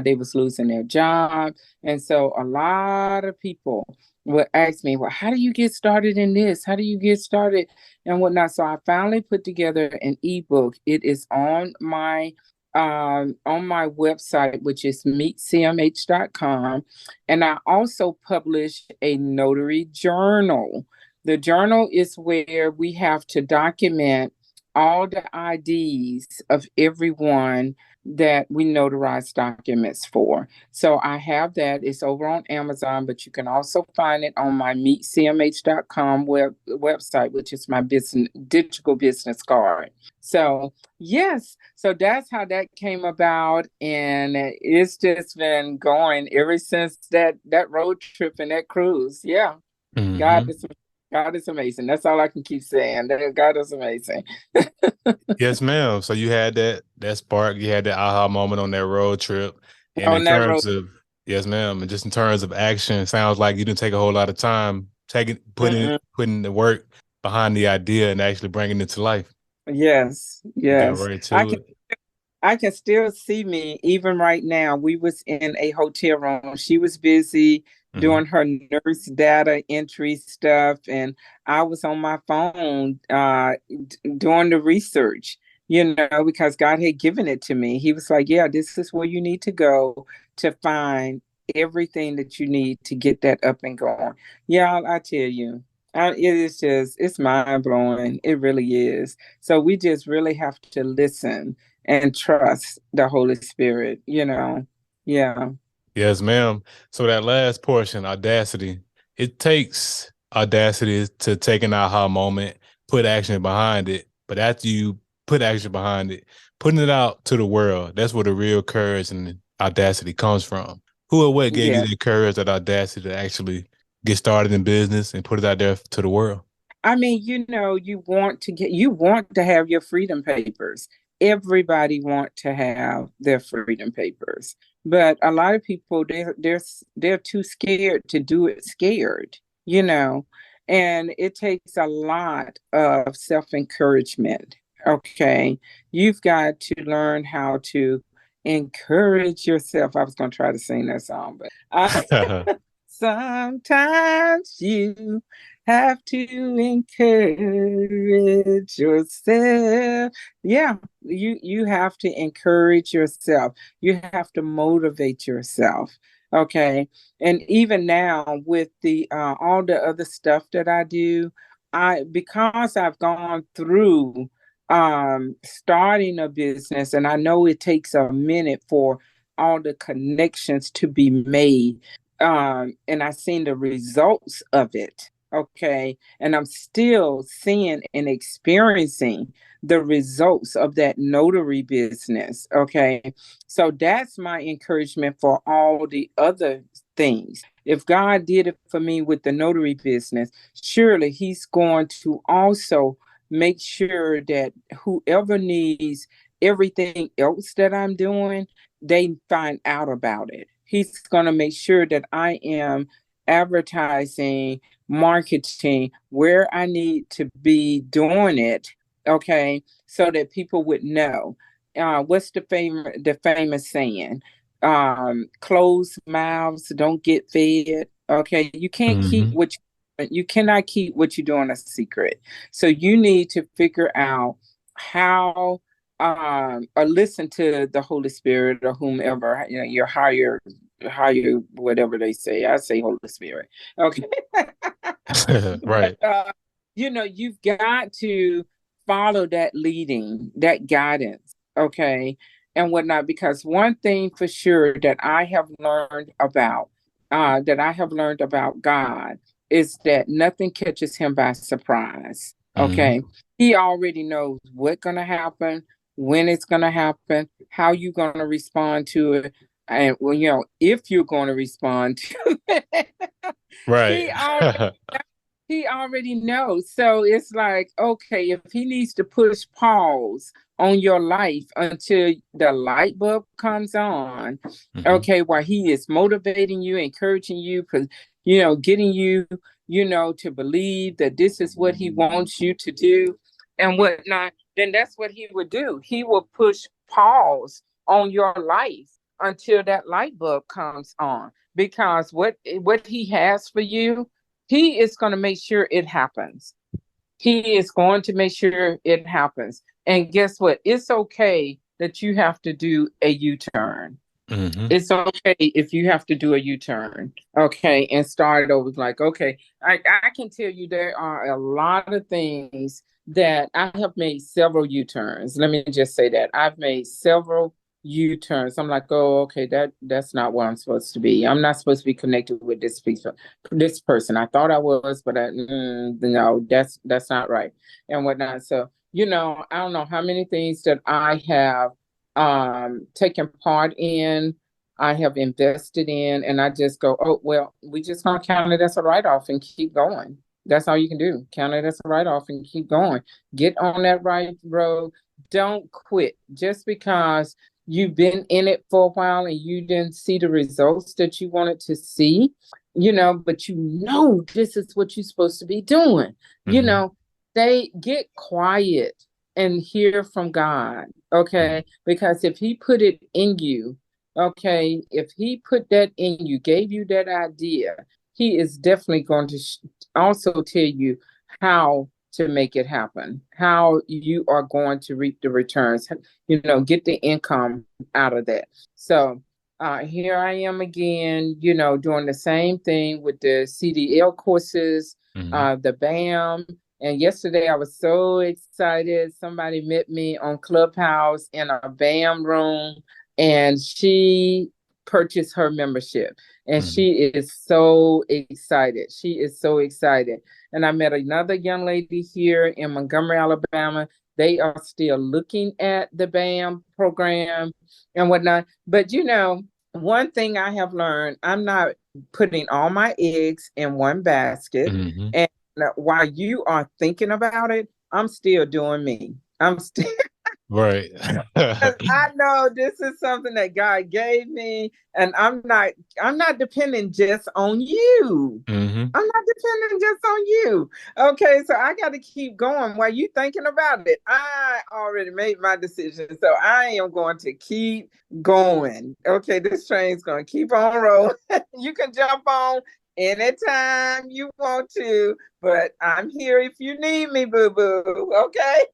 They was losing their job, and so a lot of people would ask me, well, how do you get started in this? How do you get started and whatnot? So I finally put together an ebook. It is on my website, which is meetcmh.com. And I also publish a notary journal. The journal is where we have to document all the IDs of everyone that we notarize documents for. So I have that. It's over on Amazon, but you can also find it on my meetcmh.com website, which is my digital business card. So yes, so that's how that came about, and it's just been going ever since that road trip and that cruise. Yeah, God Hmm. is God is amazing. That's all I can keep saying. That God is amazing. Yes, ma'am. So you had that spark, you had that aha moment on that road trip. And in On that road. terms of, yes, ma'am, and just in terms of action, it sounds like you didn't take a whole lot of time Mm-mm. putting the work behind the idea and actually bringing it to life. Yes, You got yes. right I to can it. I can still see me even right now. We was in a hotel room. She was busy Hmm. doing her nurse data entry stuff, and I was on my phone doing the research, because God had given it to me. He was like, "Yeah, this is where you need to go to find everything that you need to get that up and going." Yeah, I tell you. It's mind blowing. It really is. So we just really have to listen and trust the Holy Spirit. Yeah. Yes, ma'am. So that last portion, audacity, it takes audacity to take an aha moment, put action behind it. But after you put action behind it, putting it out to the world, that's where the real courage and audacity comes from. Who or what gave you Yeah. the courage, that audacity to actually get started in business and put it out there to the world? I mean, you want to have your freedom papers. Everybody want to have their freedom papers. But a lot of people they're too scared to do it scared, you know. And it takes a lot of self-encouragement. Okay. You've got to learn how to encourage yourself. I was going to try to sing that song, but sometimes you have to encourage yourself. Yeah, you have to encourage yourself. You have to motivate yourself. Okay. And even now with the all the other stuff that I do, because I've gone through starting a business, and I know it takes a minute for all the connections to be made. And I seen the results of it. Okay. And I'm still seeing and experiencing the results of that notary business. Okay. So that's my encouragement for all the other things. If God did it for me with the notary business, surely He's going to also make sure that whoever needs everything else that I'm doing, they find out about it. He's going to make sure that I am advertising, marketing where I need to be doing it, okay, so that people would know. What's the famous saying? Closed mouths don't get fed. Okay, you can't keep Hmm. you cannot keep what you're doing a secret. So you need to figure out how or listen to the Holy Spirit or whomever, your higher whatever they say. I say Holy Spirit. Okay. But Right. you've got to follow that leading, that guidance, okay, and whatnot. Because one thing for sure that I have learned about God is that nothing catches him by surprise. Okay. Hmm. He already knows what's gonna happen, when it's gonna happen, how you're gonna respond to it, and well, if you're gonna respond to it. Right. He already He already knows. So it's like, okay, if he needs to push pause on your life until the light bulb comes on, Mm-hmm. okay, while he is motivating you, encouraging you, getting you, to believe that this is what he wants you to do and whatnot, then that's what he would do. He will push pause on your life until that light bulb comes on. Because what he has for you, he is going to make sure it happens. He is going to make sure it happens. And guess what? It's okay that you have to do a U-turn. Mm-hmm. It's okay if you have to do a U-turn, okay, and start over. Like, okay, I can tell you there are a lot of things that I have made several U-turns. Let me just say that I've made several U-turns. I'm like, oh, okay, that's not where I'm supposed to be. I'm not supposed to be connected with this person. I thought I was, but no, that's not right, and whatnot. So, I don't know how many things that I have taken part in, I have invested in, and I just go, oh, well, we just gonna count it as a write-off and keep going. That's all you can do. Count it as a write-off and keep going. Get on that right road. Don't quit just because you've been in it for a while and you didn't see the results that you wanted to see, but this is what you're supposed to be doing. Mm-hmm. They get quiet and hear from God, okay? Because if he put it in you, okay, if he put that in you, gave you that idea, he is definitely going to also tell you how to make it happen, how you are going to reap the returns, get the income out of that. So here I am again, doing the same thing with the CDL courses, Mm-hmm. the BAM. And yesterday I was so excited. Somebody met me on Clubhouse in a BAM room, and she purchased her membership. And Mm-hmm. she is so excited. She is so excited. And I met another young lady here in Montgomery, Alabama. They are still looking at the BAM program and whatnot. But one thing I have learned, I'm not putting all my eggs in one basket. Mm-hmm. And while you are thinking about it, I'm still doing me. I'm still Right. I know this is something that God gave me, and I'm not depending just on you. Mm-hmm. I'm not depending just on you. Okay, so I got to keep going while you thinking about it. I already made my decision, so I am going to keep going. Okay, this train's going to keep on rolling. You can jump on anytime you want to, but I'm here if you need me, boo boo. Okay.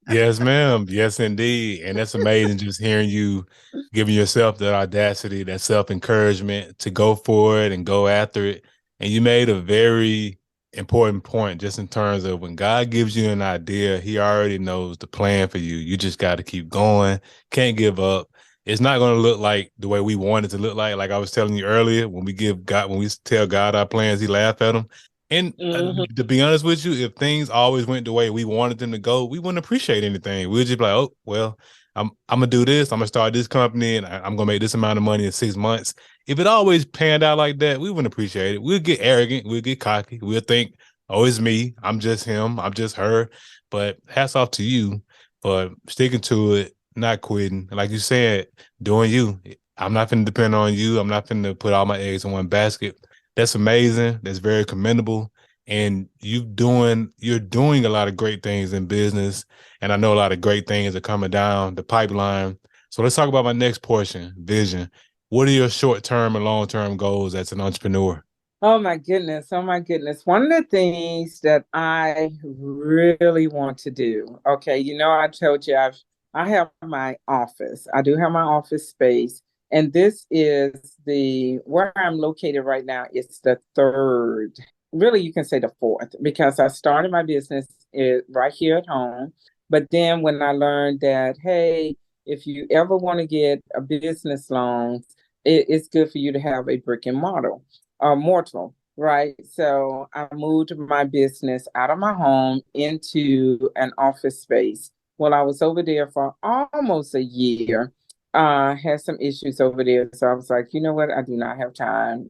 Yes, ma'am. Yes, indeed. And that's amazing just hearing you giving yourself that audacity, that self-encouragement to go for it and go after it. And you made a very important point just in terms of when God gives you an idea, he already knows the plan for you. You just got to keep going. Can't give up. It's not going to look like the way we want it to look like. Like I was telling you earlier, when we tell God our plans, he laugh at them. And Mhm. to be honest with you, if things always went the way we wanted them to go, we wouldn't appreciate anything. We'd just be like, oh, well, I'm gonna do this. I'm gonna start this company, and I'm gonna make this amount of money in 6 months. If it always panned out like that, we wouldn't appreciate it. We'll get arrogant. We'll get cocky. We'll think, oh, it's me. I'm just him. I'm just her. But hats off to you for sticking to it, not quitting. Like you said, doing you. I'm not finna depend on you. I'm not finna put all my eggs in one basket. That's amazing. That's very commendable. And you're doing a lot of great things in business. And I know a lot of great things are coming down the pipeline. So let's talk about my next portion, vision. What are your short-term and long-term goals as an entrepreneur? Oh my goodness. Oh my goodness. One of the things that I really want to do. Okay, I told you I have my office. I do have my office space. And this is where I'm located right now. It's the third. Really, you can say the fourth, because I started my business right here at home. But then when I learned that, hey, if you ever want to get a business loan, it's good for you to have a brick and mortar, right? So I moved my business out of my home into an office space. Well, I was over there for almost a year. Had some issues over there. So I was like, you know what? I do not have time.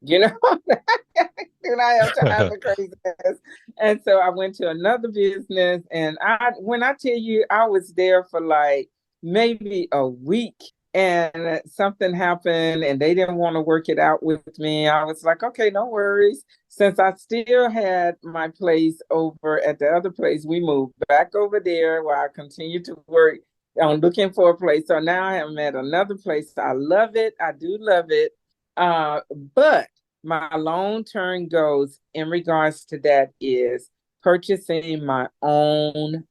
Do not have time for craziness. And so I went to another business, and when I tell you, I was there for like maybe a week, and something happened, and they didn't want to work it out with me. I was like, okay, no worries. Since I still had my place over at the other place, we moved back over there where I continued to work on looking for a place. So now I am at another place. I love it. I do love it. But my long-term goals in regards to that is purchasing my own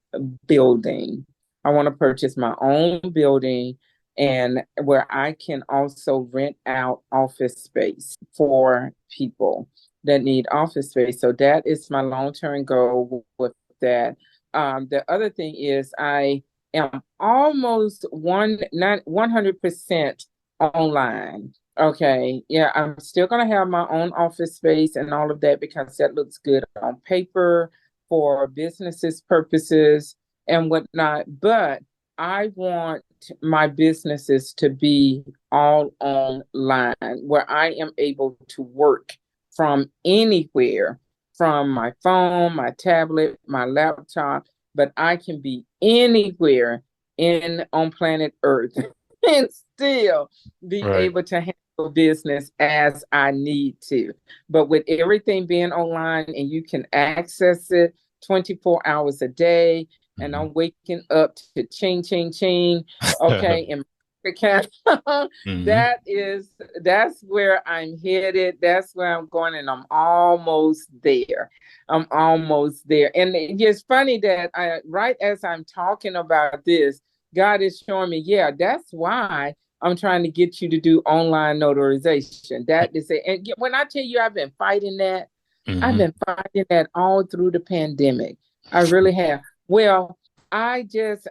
building. I want to purchase my own building, and where I can also rent out office space for people that need office space. So that is my long-term goal with that. The other thing is I am almost not 100% online. Okay, yeah, I'm still gonna have my own office space and all of that because that looks good on paper for businesses purposes and whatnot. But I want my businesses to be all online where I am able to work from anywhere, from my phone, my tablet, my laptop, but I can be anywhere on planet Earth and still be Right. able to handle business as I need to. But with everything being online and you can access it 24 hours a day, and I'm waking up to ching, ching, ching, okay, and account. Mm-hmm. That's where I'm headed. That's where I'm going, and I'm almost there. I'm almost there. And it's funny that right as I'm talking about this, God is showing me, yeah, that's why I'm trying to get you to do online notarization. That is it. And when I tell you I've been fighting that, I've Mm-hmm. been fighting that all through the pandemic. I really have. Well, I just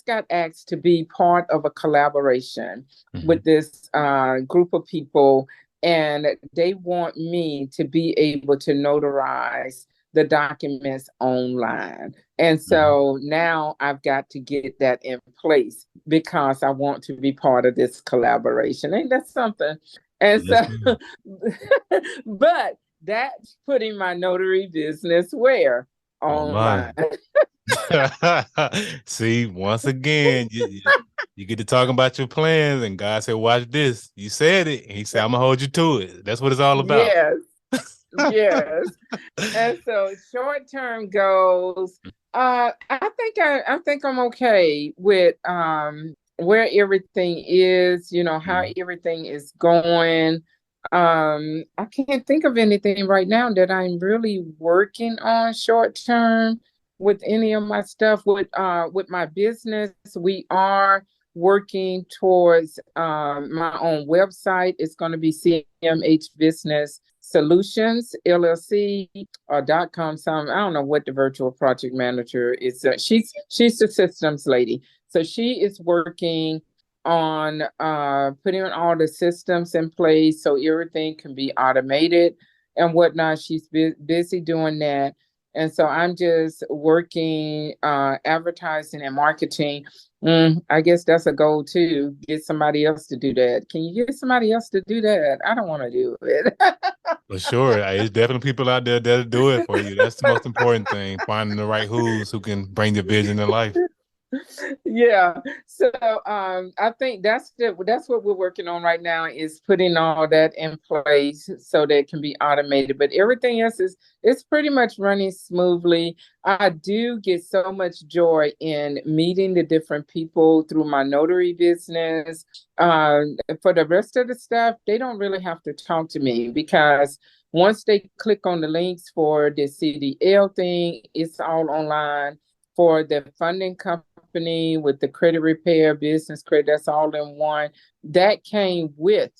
got asked to be part of a collaboration Mm-hmm. with this group of people, and they want me to be able to notarize the documents online. And Mm-hmm. so now I've got to get that in place because I want to be part of this collaboration. Ain't that something? And Yes, so, ma'am. but that's putting my notary business where? Online. Online. See, once again, you get to talking about your plans, and God said, "Watch this." You said it, and He said, "I'm gonna hold you to it." That's what it's all about. Yes, yes. And so short-term goals, I think I'm okay with where everything is, how Mhm. everything is going. I can't think of anything right now that I'm really working on short term with any of my stuff. With my business, we are working towards my own website. It's going to be CMH Business Solutions LLC or .com. Some I don't know what the virtual project manager is. She's the systems lady, so she is working on putting all the systems in place so everything can be automated and whatnot. She's busy doing that. And so I'm just working advertising and marketing. I guess that's a goal too. Get somebody else to do that. Can you get somebody else to do that? I don't want to do it. For sure, there's definitely people out there that'll do it for you. That's the most important thing: finding the right who's who can bring your vision to life. Yeah. So I think that's what we're working on right now is putting all that in place so that it can be automated. But everything else is it's pretty much running smoothly. I do get so much joy in meeting the different people through my notary business. For the rest of the stuff, they don't really have to talk to me because once they click on the links for the CDL thing, it's all online. For the funding company with the credit repair, business credit, that's all in one. That came with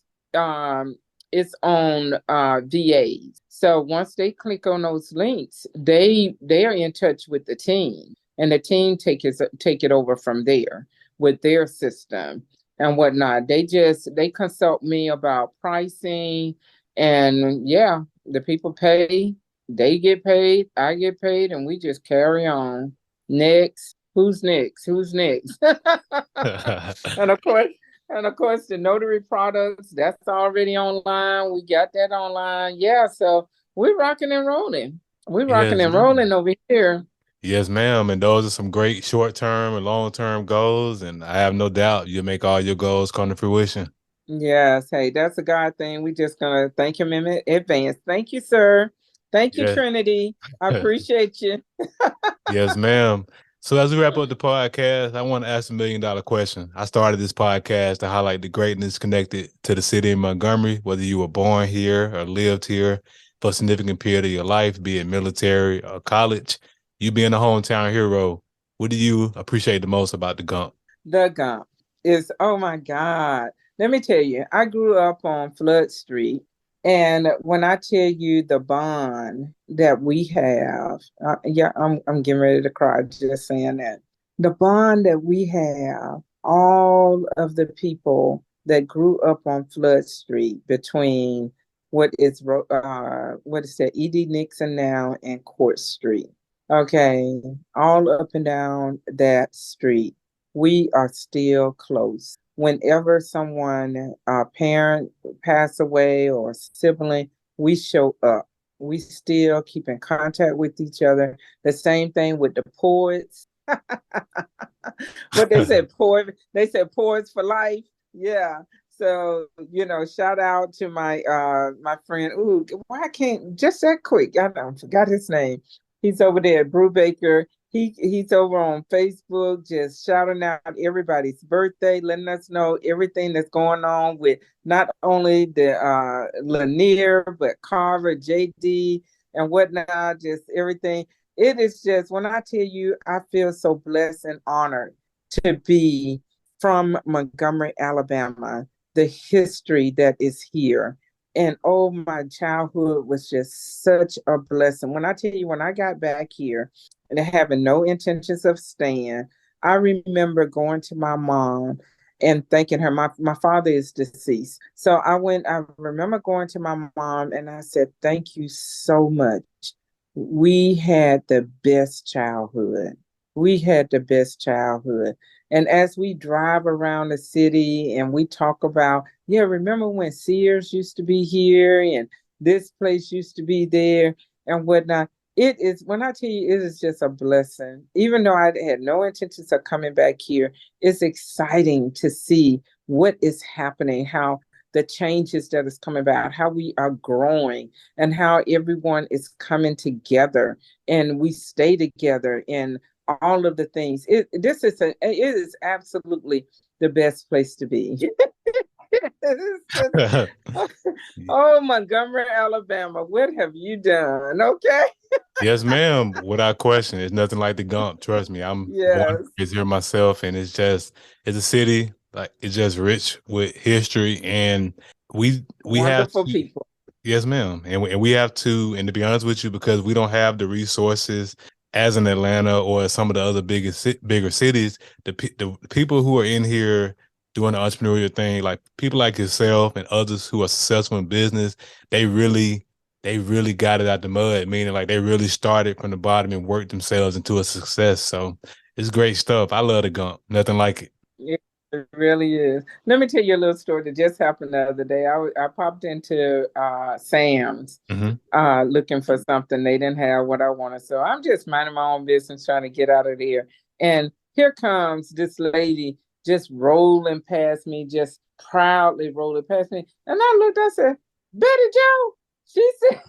its own VAs. So once they click on those links, they are in touch with the team, and the team take it over from there with their system and whatnot. They consult me about pricing, and yeah, the people pay, they get paid, I get paid, and we just carry on. Next, who's next? Who's next? And of course, And of course, the notary products, that's already online. We got that online. Yeah, so we're rocking and rolling. We're rocking Yes, and ma'am. rolling over here. Yes, ma'am. And those are some great short-term and long-term goals. And I have no doubt you'll make all your goals come to fruition. Yes, hey, that's a God thing. We just gonna thank him in advance. Thank you, sir. Thank you, Yeah. Trinity. I appreciate you. Yes, ma'am. So as we wrap up the podcast, I want to ask $1 million question. I started this podcast to highlight the greatness connected to the city of Montgomery, whether you were born here or lived here for a significant period of your life, be it military or college. You being a hometown hero, what do you appreciate the most about the Gump? The Gump is, oh my God. Let me tell you, I grew up on Flood Street. And when I tell you the bond that we have, yeah, I'm getting ready to cry just saying that. The bond that we have, all of the people that grew up on Flood Street between what is that, E.D. Nixon now and Court Street. Okay, all up and down that street we are still close. Whenever someone, a parent pass away or sibling, we show up. We still keep in contact with each other. The same thing with the poets. What they said poets for life. Yeah. So, shout out to my friend. Ooh, why I can't just that quick. I don't forgot his name. He's over there at Brubaker. He's over on Facebook, just shouting out everybody's birthday, letting us know everything that's going on with not only the Lanier, but Carver, JD, and whatnot, just everything. It is just when I tell you, I feel so blessed and honored to be from Montgomery, Alabama, the history that is here. And oh, my childhood was just such a blessing. When I tell you, when I got back here and having no intentions of staying, I remember going to my mom and thanking her. My father is deceased. So I remember going to my mom and I said, thank you so much. We had the best childhood. We had the best childhood. And as we drive around the city and we talk about, yeah, remember when Sears used to be here and this place used to be there and whatnot. It is, when I tell you, it is just a blessing. Even though I had no intentions of coming back here, it's exciting to see what is happening, how the changes that is coming about, how we are growing, and how everyone is coming together and we stay together and all of the things. It is absolutely the best place to be. Oh, Montgomery, Alabama, what have you done? Okay. Yes, ma'am. Without question, it's nothing like the Gump. Trust me, I'm born and Yes. raised here myself, and it's a city like it's just rich with history, and we have Wonderful to. people. Yes, ma'am. And we have to, and to be honest with you, because we don't have the resources as in Atlanta or some of the other bigger cities, the people who are in here doing the entrepreneurial thing, like people like yourself and others who are successful in business, they really they really got it out the mud, meaning like they really started from the bottom and worked themselves into a success. So it's great stuff. I love the Gump. Nothing like it. It really is. Let me tell you a little story that just happened the other day. I popped into Sam's Hmm. looking for something. They didn't have what I wanted. So I'm just minding my own business trying to get out of there. And here comes this lady just rolling past me, just proudly rolling past me. And I looked, I said, Betty Joe. She said,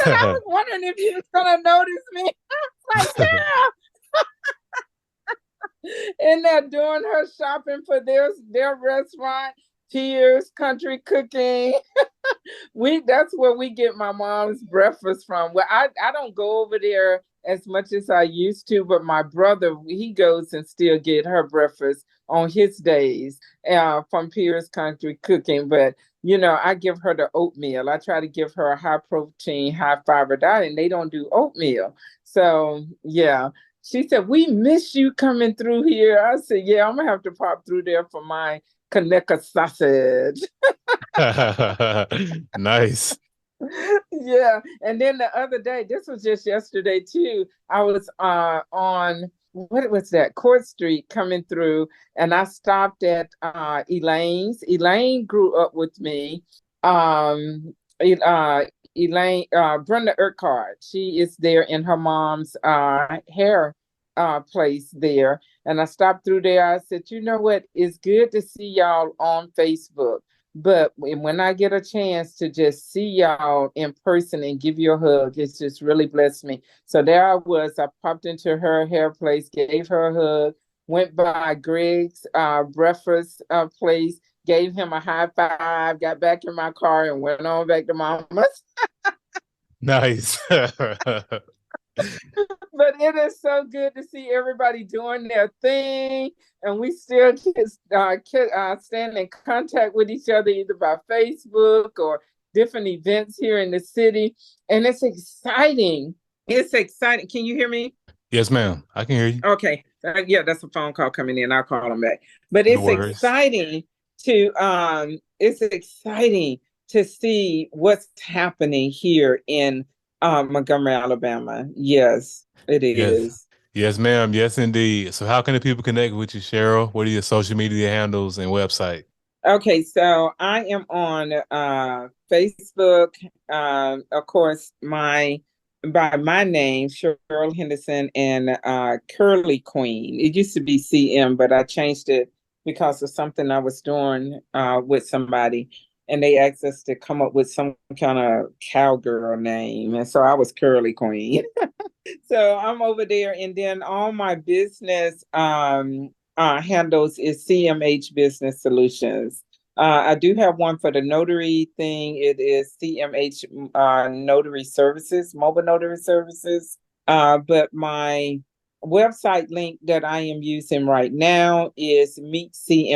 I was wondering if you was gonna notice me. I was like, Sarah. And they're doing her shopping for their restaurant, Tears Country Cooking. That's where we get my mom's breakfast from. Well, I don't go over there as much as I used to, but my brother, he goes and still get her breakfast on his days from Pierce Country Cooking. But I give her the oatmeal. I try to give her a high protein, high fiber diet, and they don't do oatmeal. So yeah. She said, we miss you coming through here. I said, yeah, I'm gonna have to pop through there for my Kaneka sausage. Nice. Yeah. And then the other day, this was just yesterday too. I was on what was that? Court Street coming through, and I stopped at Elaine's. Elaine grew up with me. Elaine, Brenda Urquhart, she is there in her mom's hair place there. And I stopped through there. I said, you know what? It's good to see y'all on Facebook. But when I get a chance to just see y'all in person and give you a hug, it's just really blessed me. So there I was. I popped into her hair place, gave her a hug, went by Greg's breakfast place, gave him a high five, got back in my car, and went on back to mama's. Nice. But it is so good to see everybody doing their thing, and we still just stand in contact with each other either by Facebook or different events here in the city, and it's exciting. It's exciting. Can you hear me? Yes, ma'am. I can hear you. Okay. Yeah, that's a phone call coming in. I'll call them back. But No worries. it's exciting to see what's happening here in Montgomery, Alabama. Yes, it Yes. is. Yes, ma'am. Yes, indeed. So how can the people connect with you, Cheryl? What are your social media handles and website? Okay, so I am on Facebook. Of course, my by my name, Cheryl Henderson, and Curly Queen. It used to be CM, but I changed it because of something I was doing with somebody, and they asked us to come up with some kind of cowgirl name, and so I was Curly Queen. So I'm over there, and then all my business handles is CMH Business Solutions. I do have one for the notary thing. It is CMH Notary Services, Mobile Notary Services. But my website link that I am using right now is meetcmh.com.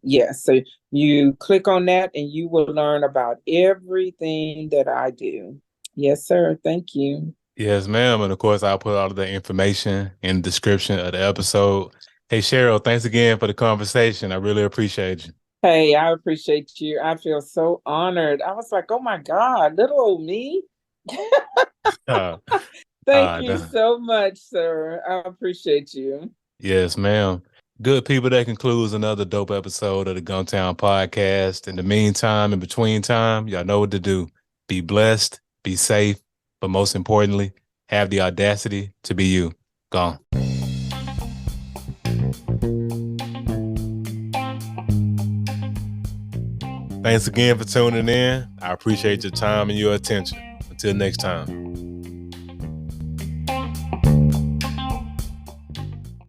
Yes, so you click on that and you will learn about everything that I do. Yes, sir. Thank you. Yes, ma'am. And of course, I'll put all of that information in the description of the episode. Hey, Cheryl, thanks again for the conversation. I really appreciate you. Hey, I appreciate you. I feel so honored. I was like, oh my God, little old me. Uh, Thank uh, you the- so much, sir. I appreciate you. yes, ma'am. Good people, that concludes another dope episode of the Gumtown Podcast. In the meantime, in between time, y'all know what to do. Be blessed, be safe, but most importantly, have the audacity to be you. Gone. Thanks again for tuning in. I appreciate your time and your attention. Until next time.